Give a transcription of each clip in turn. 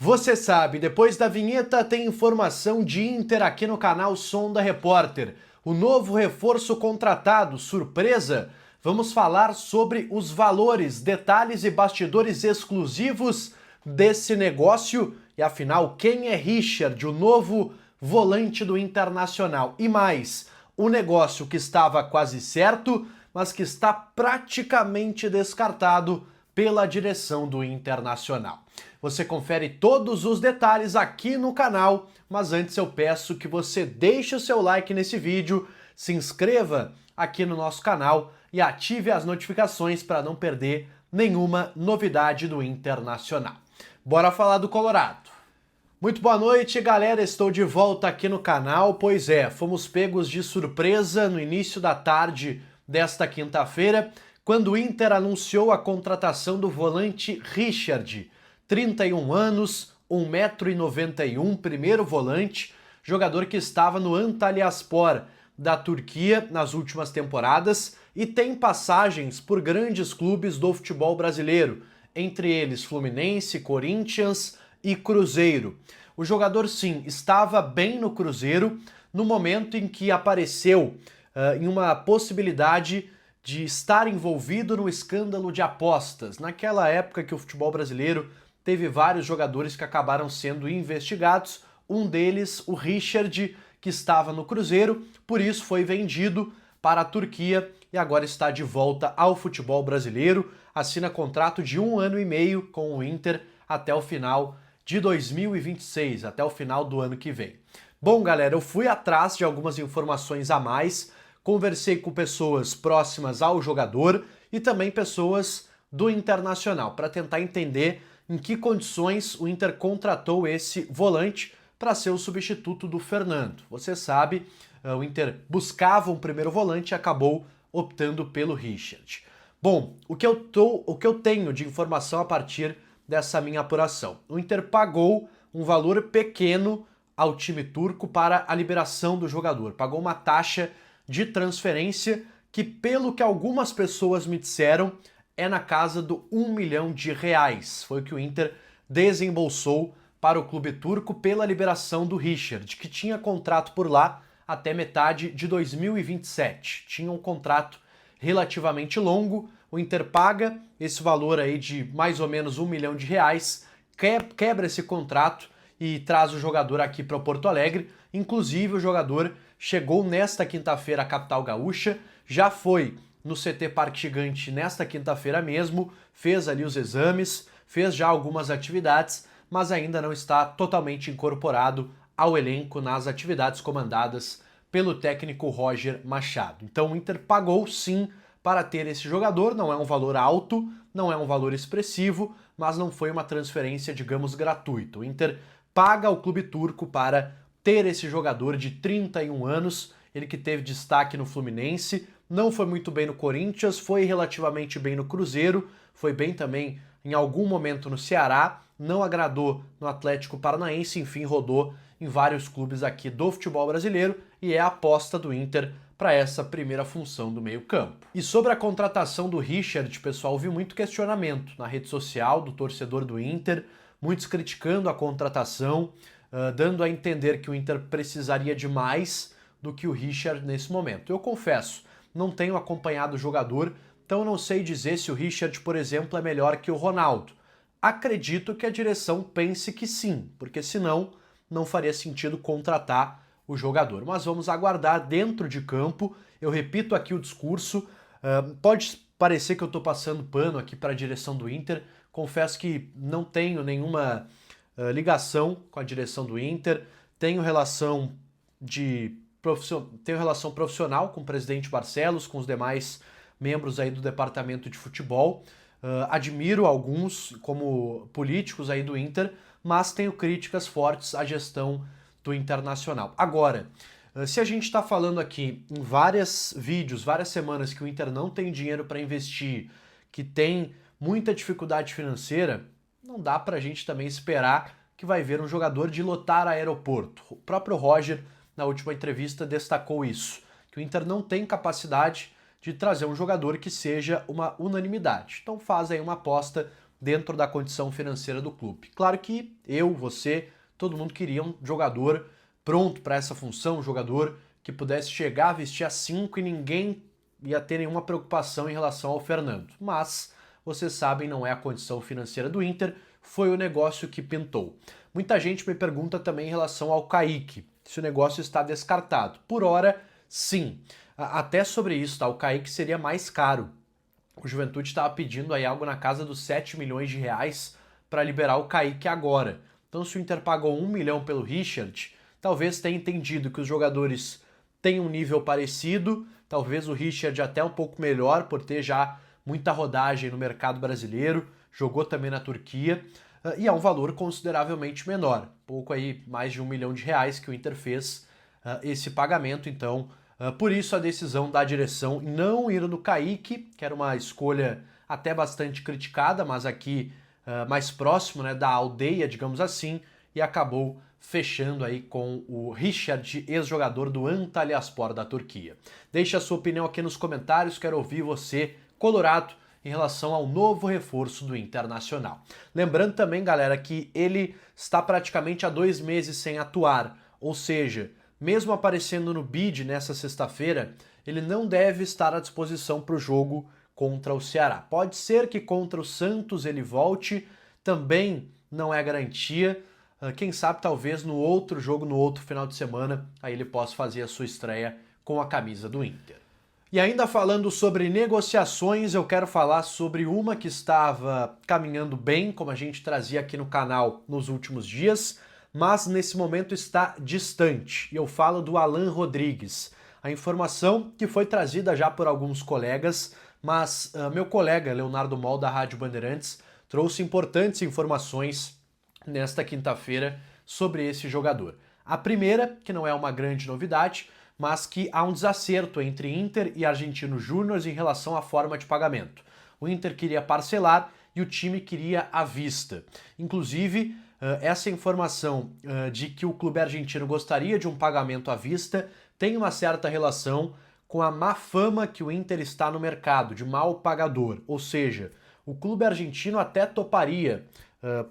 Você sabe, depois da vinheta tem informação de Inter aqui no canal Som da Repórter. O novo reforço contratado, surpresa? Vamos falar sobre os valores, detalhes e bastidores exclusivos desse negócio. E afinal, quem é Richard, o novo volante do Internacional? E mais, o negócio que estava quase certo, mas que está praticamente descartado pela direção do Internacional. Você confere todos os detalhes aqui no canal, mas antes eu peço que você deixe o seu like nesse vídeo, se inscreva aqui no nosso canal e ative as notificações para não perder nenhuma novidade do Internacional. Bora falar do Colorado. Muito boa noite, galera, estou de volta aqui no canal. Pois é, fomos pegos de surpresa no início da tarde desta quinta-feira, quando o Inter anunciou a contratação do volante Richard, 31 anos, 1,91 m, primeiro volante, jogador que estava no Antalyaspor da Turquia nas últimas temporadas e tem passagens por grandes clubes do futebol brasileiro, entre eles Fluminense, Corinthians e Cruzeiro. O jogador, sim, estava bem no Cruzeiro no momento em que apareceu em uma possibilidade de estar envolvido no escândalo de apostas. Naquela época que o futebol brasileiro teve vários jogadores que acabaram sendo investigados, um deles, o Richard, que estava no Cruzeiro, por isso foi vendido para a Turquia e agora está de volta ao futebol brasileiro, assina contrato de 1 ano e meio com o Inter até o final de 2026, até o final do ano que vem. Bom, galera, eu fui atrás de algumas informações a mais, conversei com pessoas próximas ao jogador e também pessoas do Internacional, para tentar entender em que condições o Inter contratou esse volante para ser o substituto do Fernando. Você sabe, o Inter buscava um primeiro volante e acabou optando pelo Richard. Bom, o que eu tenho de informação a partir dessa minha apuração? O Inter pagou um valor pequeno ao time turco para a liberação do jogador. Pagou uma taxa de transferência que, pelo que algumas pessoas me disseram, é na casa do R$1 milhão. Foi o que o Inter desembolsou para o clube turco pela liberação do Richard, que tinha contrato por lá até metade de 2027. Tinha um contrato relativamente longo, o Inter paga esse valor aí de mais ou menos R$1 milhão, quebra esse contrato e traz o jogador aqui para Porto Alegre. Inclusive, o jogador chegou nesta quinta-feira à capital gaúcha, já foi no CT Parque Gigante nesta quinta-feira mesmo, fez ali os exames, fez já algumas atividades, mas ainda não está totalmente incorporado ao elenco nas atividades comandadas pelo técnico Roger Machado. Então o Inter pagou sim para ter esse jogador, não é um valor alto, não é um valor expressivo, mas não foi uma transferência, digamos, gratuita. O Inter paga ao clube turco para ter esse jogador de 31 anos, ele que teve destaque no Fluminense, não foi muito bem no Corinthians, foi relativamente bem no Cruzeiro, foi bem também em algum momento no Ceará, não agradou no Atlético Paranaense, enfim, rodou em vários clubes aqui do futebol brasileiro e é a aposta do Inter para essa primeira função do meio-campo. E sobre a contratação do Richard, pessoal, houve muito questionamento na rede social do torcedor do Inter, muitos criticando a contratação, dando a entender que o Inter precisaria de mais do que o Richard nesse momento. Eu confesso, não tenho acompanhado o jogador, então não sei dizer se o Richard, por exemplo, é melhor que o Ronaldo. Acredito que a direção pense que sim, porque senão não faria sentido contratar o jogador. Mas vamos aguardar dentro de campo. Eu repito aqui o discurso, pode parecer que eu estou passando pano aqui para a direção do Inter, confesso que não tenho nenhuma ligação com a direção do Inter, tenho relação profissional com o presidente Barcelos, com os demais membros aí do departamento de futebol. Admiro alguns como políticos aí do Inter, mas tenho críticas fortes à gestão do Internacional. Agora, se a gente está falando aqui em vários vídeos, várias semanas que o Inter não tem dinheiro para investir, que tem muita dificuldade financeira, não dá para a gente também esperar que vai ver um jogador de lotar aeroporto. O próprio Roger, na última entrevista, destacou isso, que o Inter não tem capacidade de trazer um jogador que seja uma unanimidade. Então faz aí uma aposta dentro da condição financeira do clube. Claro que eu, você, todo mundo queria um jogador pronto para essa função, um jogador que pudesse chegar, vestir a 5 e ninguém ia ter nenhuma preocupação em relação ao Fernando. Mas, vocês sabem, não é a condição financeira do Inter, foi o negócio que pintou. Muita gente me pergunta também em relação ao Kaique, se o negócio está descartado. Por hora, sim. Até sobre isso, tá? O Kaique seria mais caro. O Juventude estava pedindo aí algo na casa dos 7 milhões de reais para liberar o Kaique agora. Então, se o Inter pagou 1 milhão pelo Richard, talvez tenha entendido que os jogadores têm um nível parecido, talvez o Richard até um pouco melhor por ter já muita rodagem no mercado brasileiro, jogou também na Turquia, e é um valor consideravelmente menor, pouco aí mais de 1 milhão de reais que o Inter fez esse pagamento, então por isso a decisão da direção em não ir no Kaique, que era uma escolha até bastante criticada, mas aqui mais próximo, né, da aldeia, digamos assim, e acabou fechando aí com o Richard, ex-jogador do Antalyaspor da Turquia. Deixe a sua opinião aqui nos comentários, quero ouvir você, colorado, em relação ao novo reforço do Internacional. Lembrando também, galera, que ele está praticamente há 2 meses sem atuar, ou seja, mesmo aparecendo no bid nessa sexta-feira, ele não deve estar à disposição para o jogo contra o Ceará. Pode ser que contra o Santos ele volte, também não é garantia. Quem sabe talvez no outro jogo, no outro final de semana, aí ele possa fazer a sua estreia com a camisa do Inter. E ainda falando sobre negociações, eu quero falar sobre uma que estava caminhando bem, como a gente trazia aqui no canal nos últimos dias, mas nesse momento está distante. E eu falo do Alan Rodrigues. A informação que foi trazida já por alguns colegas, mas meu colega Leonardo Mol, da Rádio Bandeirantes, trouxe importantes informações nesta quinta-feira sobre esse jogador. A primeira, que não é uma grande novidade, mas que há um desacerto entre Inter e Argentinos Júnior em relação à forma de pagamento. O Inter queria parcelar e o time queria à vista. Inclusive, essa informação de que o clube argentino gostaria de um pagamento à vista tem uma certa relação com a má fama que o Inter está no mercado, de mau pagador. Ou seja, o clube argentino até toparia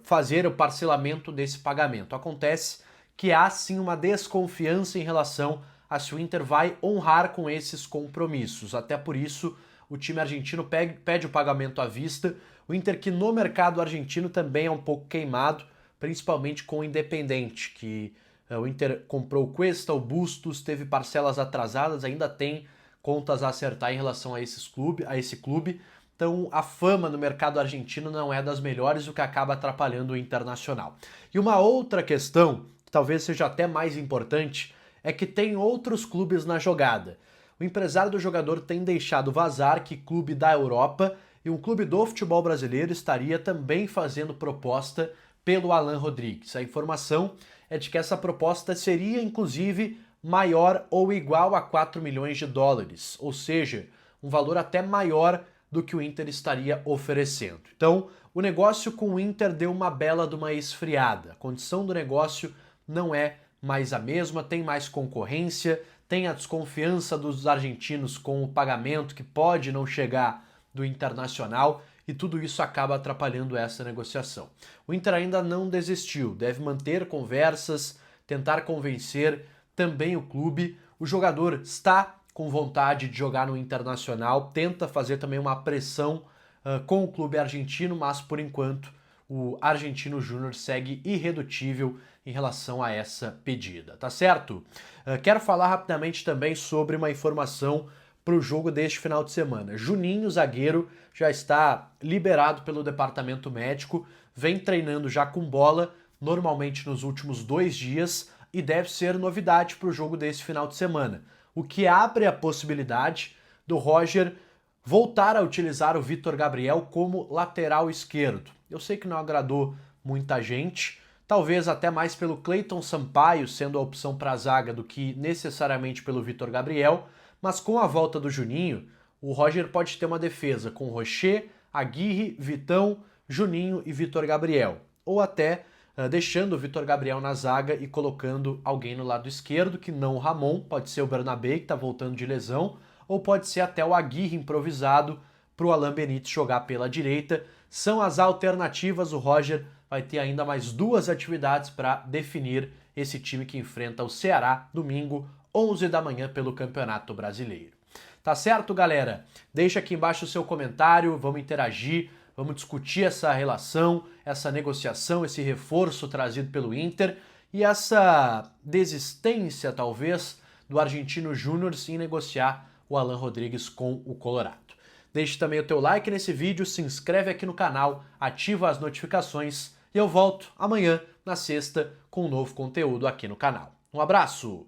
fazer o parcelamento desse pagamento. Acontece que há sim uma desconfiança em relação a se o Inter vai honrar com esses compromissos. Até por isso, o time argentino pede o pagamento à vista. O Inter, que no mercado argentino também é um pouco queimado, principalmente com o Independente, que o Inter comprou o Cuesta, o Bustos, teve parcelas atrasadas, ainda tem contas a acertar em relação a esse clube. Então, a fama no mercado argentino não é das melhores, o que acaba atrapalhando o Internacional. E uma outra questão, que talvez seja até mais importante, é que tem outros clubes na jogada. O empresário do jogador tem deixado vazar que clube da Europa e um clube do futebol brasileiro estaria também fazendo proposta pelo Alan Rodrigues. A informação é de que essa proposta seria, inclusive, maior ou igual a 4 milhões de dólares, ou seja, um valor até maior do que o Inter estaria oferecendo. Então, o negócio com o Inter deu uma bela de uma esfriada. A condição do negócio não é mais a mesma, tem mais concorrência, tem a desconfiança dos argentinos com o pagamento que pode não chegar do Internacional e tudo isso acaba atrapalhando essa negociação. O Inter ainda não desistiu, deve manter conversas, tentar convencer também o clube. O jogador está com vontade de jogar no Internacional, tenta fazer também uma pressão com o clube argentino, mas por enquanto o Argentino Júnior segue irredutível em relação a essa pedida, tá certo? Quero falar rapidamente também sobre uma informação para o jogo deste final de semana. Juninho, zagueiro, já está liberado pelo departamento médico, vem treinando já com bola, normalmente nos últimos 2 dias, e deve ser novidade para o jogo desse final de semana, o que abre a possibilidade do Roger voltar a utilizar o Vitor Gabriel como lateral esquerdo. Eu sei que não agradou muita gente, talvez até mais pelo Cleiton Sampaio sendo a opção para a zaga do que necessariamente pelo Vitor Gabriel, mas com a volta do Juninho, o Roger pode ter uma defesa com Rocher, Aguirre, Vitão, Juninho e Vitor Gabriel. Ou até deixando o Vitor Gabriel na zaga e colocando alguém no lado esquerdo, que não o Ramon, pode ser o Bernabé, que está voltando de lesão, ou pode ser até o Aguirre improvisado para o Alan Benítez jogar pela direita. São as alternativas, o Roger vai ter ainda mais 2 atividades para definir esse time que enfrenta o Ceará domingo, 11 da manhã, pelo Campeonato Brasileiro. Tá certo, galera? Deixa aqui embaixo o seu comentário, vamos interagir, vamos discutir essa relação, essa negociação, esse reforço trazido pelo Inter e essa desistência, talvez, do Argentino Júnior em negociar o Alan Rodrigues com o Colorado. Deixe também o teu like nesse vídeo, se inscreve aqui no canal, ativa as notificações e eu volto amanhã, na sexta, com um novo conteúdo aqui no canal. Um abraço!